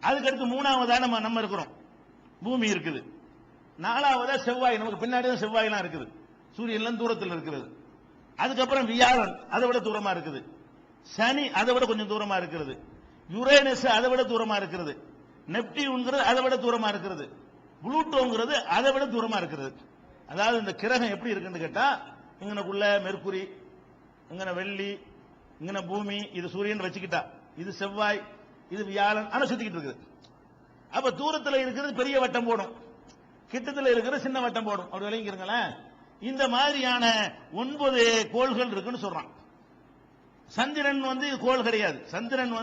அதுக்கடுத்து மூணாவதா நம்ம இருக்கிறோம், பூமி இருக்குது. நாலாவதா செவ்வாய், நமக்கு பின்னாடி தான் செவ்வாயெல்லாம் இருக்குது, சூரியன் தூரத்தில் இருக்கிறது. அதுக்கப்புறம் வியாழன் அதை விட தூரமா இருக்குது, சனி அதை விட கொஞ்சம் தூரமா இருக்கிறது, யுரேனஸ் அதை விட தூரமா இருக்கிறது, நெப்டியூன்ங்கிறது அதை விட தூரமா இருக்கிறது, புளூட்டோங்கிறது அதை விட தூரமா இருக்கிறது. அதாவது இந்த கிரகம் எப்படி இருக்குன்னு கேட்டா, இங்கனக்குள்ள மெர்க்குரி, இங்கன வெள்ளி, இங்கன பூமி, இது சூரியன் வச்சுக்கிட்டா, இது செவ்வாய், இது வியாழன், ஆனா சுத்திக்கிட்டு இருக்குது. அப்ப தூரத்தில் இருக்கிறது பெரிய வட்டம் போடும், கிட்டத்தில் இருக்கிற சின்ன வட்டம் போடும். அப்படி விளங்கிருங்களேன். இந்த மாதிரியான 9 கோள்கள் இருக்குன்னு சொல்றான். சந்திரன் கோள் கிடையாது, சந்திரன்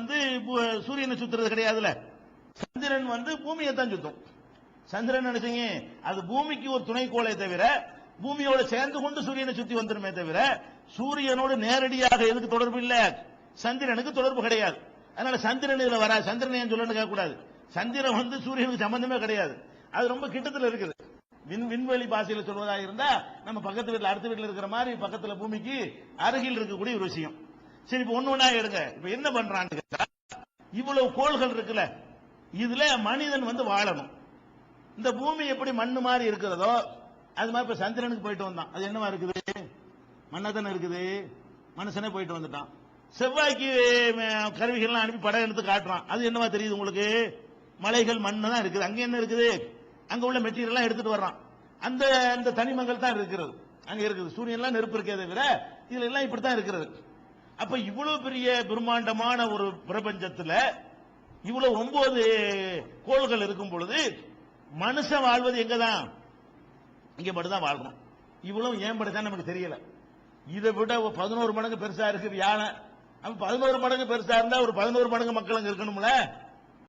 சூரியனை சுத்துறது கிடையாதுல, சந்திரன் பூமியை தான் சுத்தும். சந்திரன் நினைச்சீங்க அது பூமிக்கு ஒரு துணைக்கோளை தவிர பூமியோட சேர்ந்து கொண்டு சூரியனை சுத்தி வந்துருமே தவிர சூரியனோடு நேரடியாக எதுக்கு தொடர்பு இல்ல, சந்திரனுக்கு தொடர்பு கிடையாது. அதனால சந்திரன் இதுல வர, சந்திரன் ஏன் சொல்லணும்னு கேட்க கூடாது. சந்திரன் சூரியனுக்கு சம்பந்தமே கிடையாது, அது ரொம்ப கிட்டத்தில் இருக்குது. விண்வெளி பாசையில் சொல்வதா இருந்தா நம்ம பக்கத்து வீட்டில் அடுத்த வீட்டில் இருக்கிற மாதிரி பக்கத்துல பூமிக்கு அருகில் இருக்கக்கூடிய ஒரு விஷயம். சரி, இப்ப ஒண்ணு ஒண்ணா எடுங்க. இப்ப என்ன பண்றான்னு கேட்டா, இவ்வளவு கோள்கள் இருக்குல்ல, இதுல மனிதன் வாழணும். இந்த பூமி எப்படி மண்ணு மாதிரி இருக்கிறதோ அது மாதிரி இப்ப சந்திரனுக்கு போயிட்டு வந்தான், அது என்னவா இருக்குது, மண்ணா தானே இருக்குது, மனுஷனே போயிட்டு வந்துட்டான். செவ்வாய்க்கு கருவிகள்லாம் அனுப்பி படம் எடுத்து காட்டுறான், அது என்னவா தெரியுது உங்களுக்கு, மலைகள் மண்ணு தான் இருக்குது. அங்க என்ன இருக்குது, அங்க உள்ள மெட்டீரியல் எடுத்துட்டு வர்றான், அந்த தனிமங்கள் தான் இருக்கிறது அங்க இருக்குது. சூரியன்லாம் நெருப்பு இருக்கே தவிர இதுல எல்லாம் இப்படித்தான் இருக்கிறது. அப்ப இவ்வளவு பெரிய பிரம்மாண்டமான ஒரு பிரபஞ்சத்துல இவ்வளவு 9 கோள்கள் இருக்கும் பொழுது மனுஷன் வாழ்வது எங்கதான், இங்க மட்டும் தான் வாழ்றோம். இவ்வளவு ஏன் படுத்தான் நமக்கு தெரியல. இதை விட 11 மடங்கு பெருசா இருக்கு வியாழன். அப்ப 11 மடங்கு பெருசா இருந்தா ஒரு 11 மடங்கு மக்கள் அங்க இருக்கணும்ல.